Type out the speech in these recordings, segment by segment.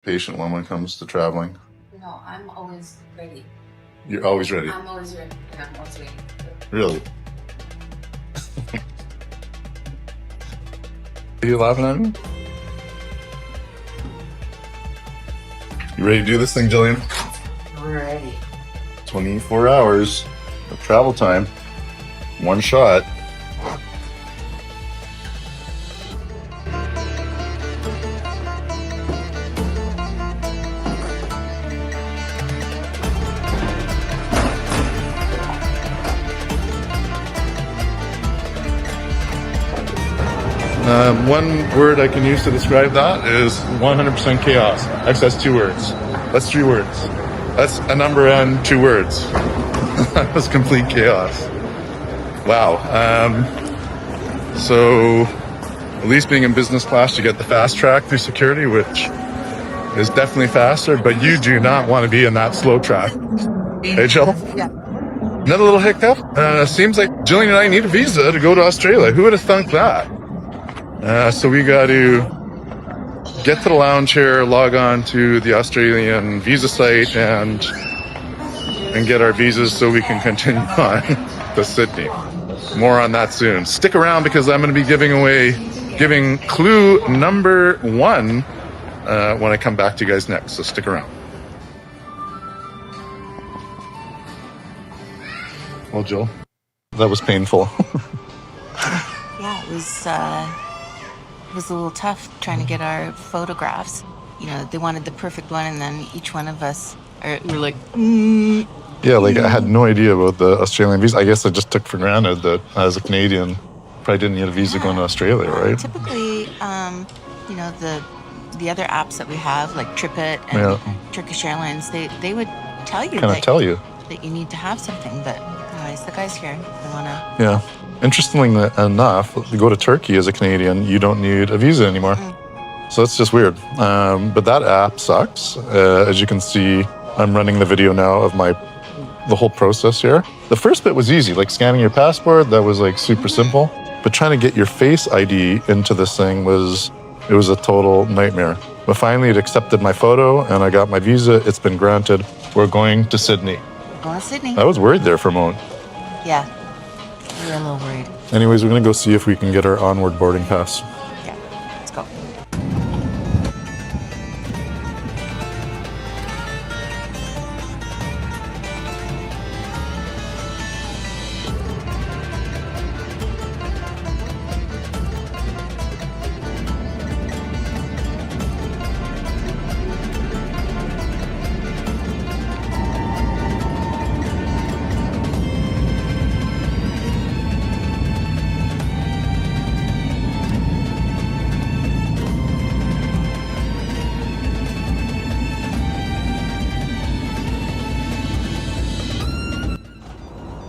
patient one when it comes to traveling? No, I'm always ready. You're always ready? I'm always ready, and I'm always waiting. Really? Are you laughing at me? You ready to do this thing, Jillian? We're ready. 24 hours of travel time. One shot. One word I can use to describe that is 100% chaos. Actually, that's 2 words. That's 3 words. That's a number and 2 words. That was complete chaos. Wow. So, at least being in business class, you get the fast track through security, which is definitely faster, but you do not want to be in that slow track. Hey, Jill? Yeah. Another little hiccup. Seems like Jillian and I need a visa to go to Australia. Who would have thunk that? So we got to get to the lounge here, log on to the Australian visa site, and get our visas so we can continue on to Sydney. More on that soon. Stick around because I'm going to be giving clue number 1 when I come back to you guys next. So stick around. Well, Jill, that was painful. Yeah, it was a little tough trying to get our photographs. You know, they wanted the perfect one, and then each one of us were like, Yeah, like I had no idea about the Australian visa. I guess I just took for granted that as a Canadian, probably didn't need a visa going to Australia, right? Typically, you know, the other apps that we have, like TripIt and Turkish Airlines, they would tell you that you need to have something. But anyways, the guys here, they wanna. Yeah. Interestingly enough, to go to Turkey as a Canadian, you don't need a visa anymore. So it's just weird. But that app sucks. As you can see, I'm running the video now of the whole process here. The first bit was easy, like scanning your passport. That was like super simple. But trying to get your Face ID into this thing was a total nightmare. But finally, it accepted my photo, and I got my visa. It's been granted. We're going to Sydney. Going to Sydney. I was worried there for a moment. Yeah, we were a little worried. Anyways, we're gonna go see if we can get our onward boarding pass. Yeah, let's go.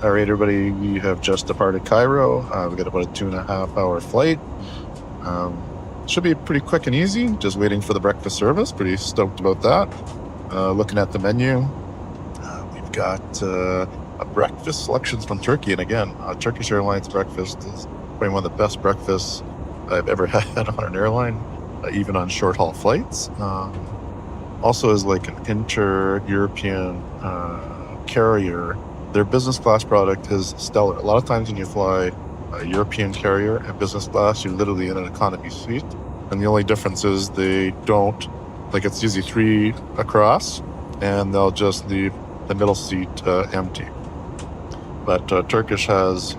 All right, everybody, we have just departed Cairo. We got about a 2.5-hour flight. Should be pretty quick and easy. Just waiting for the breakfast service. Pretty stoked about that. Looking at the menu, we've got a breakfast selections from Turkey. And again, Turkish Airlines breakfast is probably one of the best breakfasts I've ever had on an airline, even on short haul flights. Also is like an inter-European carrier. Their business class product is stellar. A lot of times when you fly a European carrier in business class, you're literally in an economy suite. And the only difference is they don't, like it's usually 3 across, and they'll just leave the middle seat empty. But Turkish has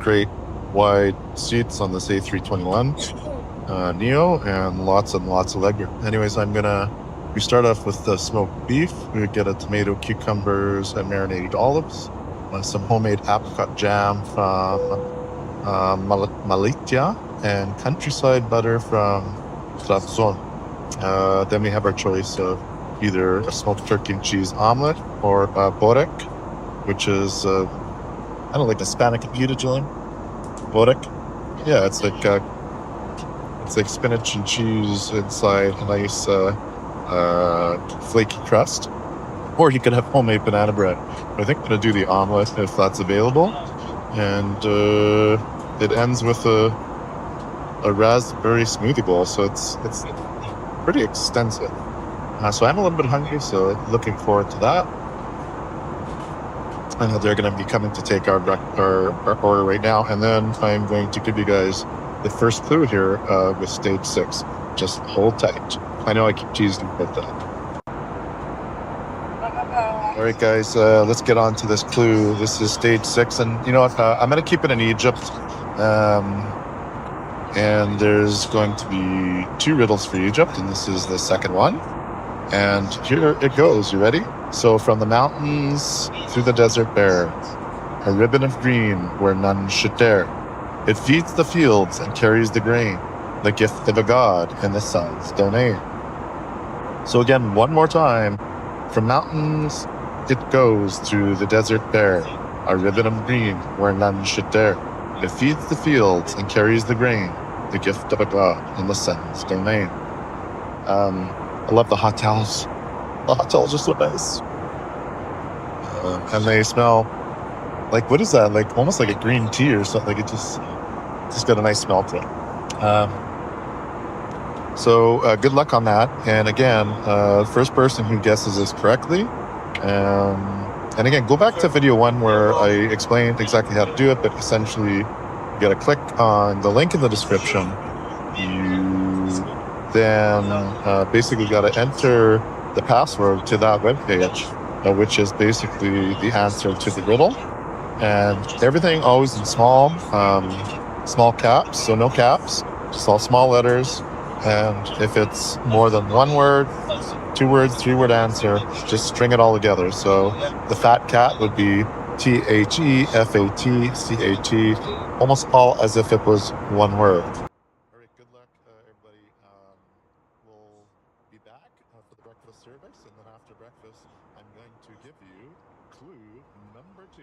great wide seats on this A321 Neo and lots of legroom. Anyways, we start off with the smoked beef. We would get a tomato, cucumbers, and marinated olives. Some homemade apricot jam from Malatya, and countryside butter from Trabzon. Then we have our choice of either a smoked turkey and cheese omelet or borek, which is, I don't like Hispanic computer, Jillian. Borek? Yeah, it's like spinach and cheese inside a nice flaky crust. Or you could have homemade banana bread. I think I'm going to do the omelet if that's available. And it ends with a raspberry smoothie bowl. So it's pretty extensive. So I'm a little bit hungry, so looking forward to that. I know they're going to be coming to take our order right now, and then I'm going to give you guys the first clue here with stage 6. Just hold tight. I know I keep teasing about that. All right, guys, let's get on to this clue. This is stage 6, and you know what? I'm going to keep it in Egypt. And there's going to be 2 riddles for Egypt, and this is the second one. And here it goes. You ready? So from the mountains through the desert bare, a ribbon of green where none should dare. It feeds the fields and carries the grain, the gift of a god in the sun's domain. So again, one more time. From mountains it goes through the desert bare, a ribbon of green where none should dare. It feeds the fields and carries the grain, the gift of a god in the sun's domain. I love the hotels. The hotels are so nice. And they smell like, what is that? Like almost like a green tea or something. Like it just got a nice smell to it. So good luck on that. And again, first person who guesses this correctly. And again, go back to video 1 where I explained exactly how to do it, but essentially you got to click on the link in the description. You then basically got to enter the password to that webpage, which is basically the answer to the riddle. And everything always in small caps, so no caps, just all small letters. And if it's more than 1 word, 2 words, 3-word answer, just string it all together. So the fat cat would be THEFATCAT, almost all as if it was 1 word. All right, good luck, everybody. We'll be back for the breakfast service, and then after breakfast, I'm going to give you clue number 2.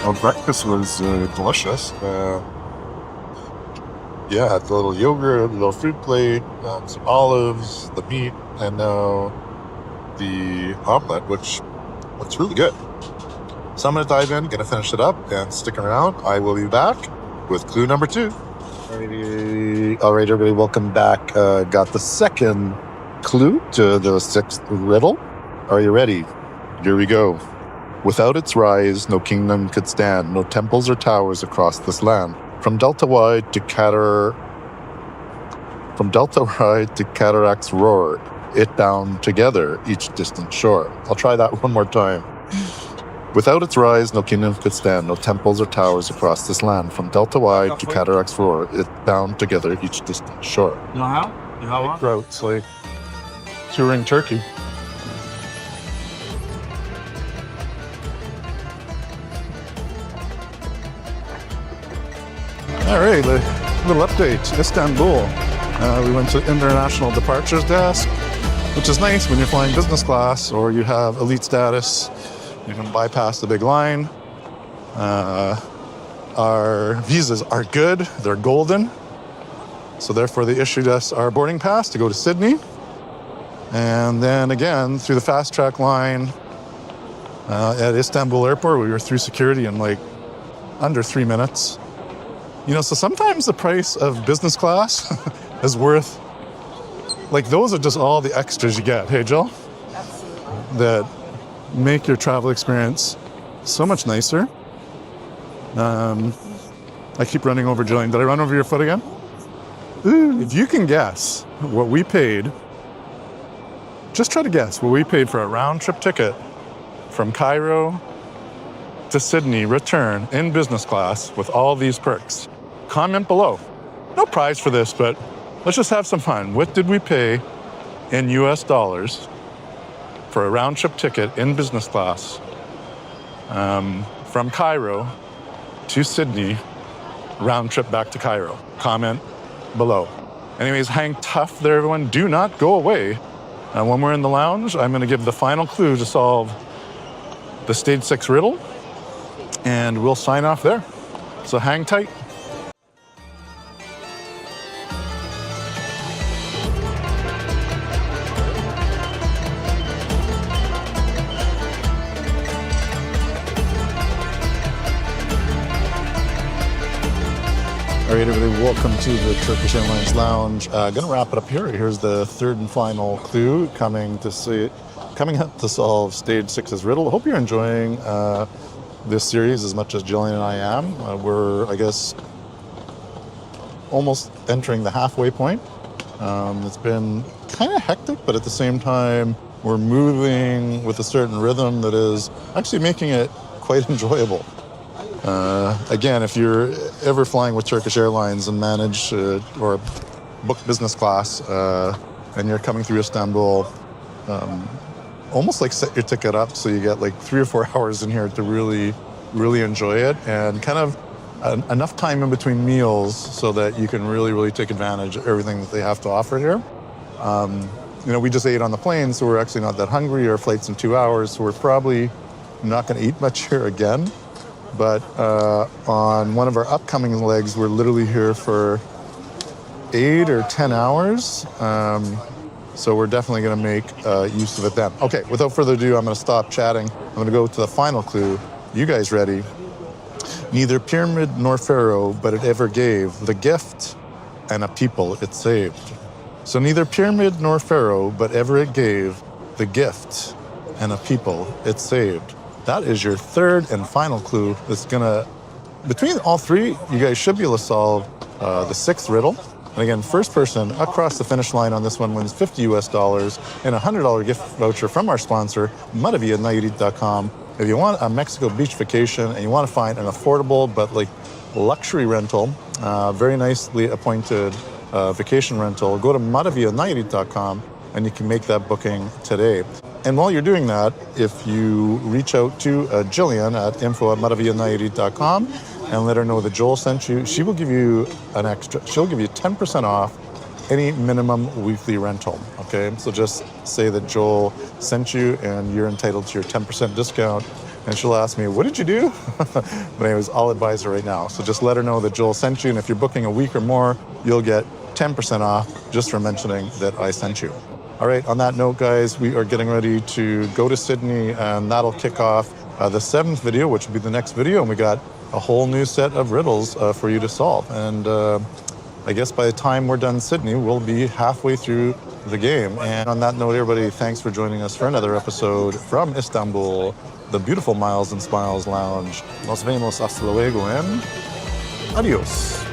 Well, breakfast was delicious. Yeah, the little yogurt, the little fruit plate, some olives, the meat, and now the omelet, which looks really good. So I'm going to dive in, going to finish it up, and stick around. I will be back with clue number 2. All right, everybody, welcome back. Got the second clue to the 6th riddle. Are you ready? Here we go. Without its rise, no kingdom could stand, no temples or towers across this land. From Delta wide to cataracts roar, it bound together each distant shore. I'll try that one more time. Without its rise, no kingdom could stand, no temples or towers across this land. From Delta wide to cataracts roar, it bound together each distant shore. You know how? You know what? Routes like touring Turkey. All right, a little update. Istanbul. We went to international departures desk, which is nice when you're flying business class or you have elite status. You can bypass the big line. Our visas are good. They're golden. So therefore they issued us our boarding pass to go to Sydney. And then again, through the fast track line at Istanbul airport, we were through security in like under 3 minutes. You know, so sometimes the price of business class is worth, like those are just all the extras you get. Hey, Jill? Absolutely. That make your travel experience so much nicer. I keep running over Jillian. Did I run over your foot again? Ooh. If you can guess what we paid, just try to guess what we paid for a round trip ticket from Cairo to Sydney return in business class with all these perks. Comment below. No prize for this, but let's just have some fun. What did we pay in US dollars for a round trip ticket in business class from Cairo to Sydney, round trip back to Cairo? Comment below. Anyways, hang tough there, everyone. Do not go away. When we're in the lounge, I'm going to give the final clue to solve the stage 6 riddle, and we'll sign off there. So hang tight. right, everybody, welcome to the Turkish Airlines Lounge. Gonna wrap it up here. Here's the third and final clue coming up to solve stage 6's riddle. Hope you're enjoying this series as much as Jillian and I am. We're, I guess, almost entering the halfway point. It's been kind of hectic, but at the same time, we're moving with a certain rhythm that is actually making it quite enjoyable. Again, if you're ever flying with Turkish Airlines and manage or book business class and you're coming through Istanbul, almost like set your ticket up so you get like 3 or 4 hours in here to really, really enjoy it, and kind of enough time in between meals so that you can really, really take advantage of everything that they have to offer here. You know, we just ate on the plane, so we're actually not that hungry. Our flight's in 2 hours, so we're probably not going to eat much here again. But on one of our upcoming legs, we're literally here for 8 or 10 hours. So we're definitely going to make use of it then. Okay, without further ado, I'm going to stop chatting. I'm going to go to the final clue. You guys ready? Neither pyramid nor pharaoh, but it ever gave the gift, and a people it saved. So neither pyramid nor pharaoh, but ever it gave the gift, and a people it saved. That is your third and final clue. That's gonna, between all three, you guys should be able to solve the 6th riddle. And again, first person across the finish line on this one wins $50 and a $100 gift voucher from our sponsor, Retiree.com. If you want a Mexico beach vacation and you want to find an affordable but like luxury rental, very nicely appointed vacation rental, go to Retiree.com and you can make that booking today. And while you're doing that, if you reach out to Jillian at info@Retiree.com and let her know that Joel sent you, she will give you she'll give you 10% off any minimum weekly rental, okay? So just say that Joel sent you and you're entitled to your 10% discount, and she'll ask me, what did you do? But anyways, I'll advise her right now. So just let her know that Joel sent you, and if you're booking a week or more, you'll get 10% off just for mentioning that I sent you. All right, on that note, guys, we are getting ready to go to Sydney, and that'll kick off the 7th video, which will be the next video, and we got a whole new set of riddles for you to solve. And I guess by the time we're done Sydney, we'll be halfway through the game. And on that note, everybody, thanks for joining us for another episode from Istanbul, the beautiful Miles and Smiles Lounge. Nos vemos hasta luego and adios.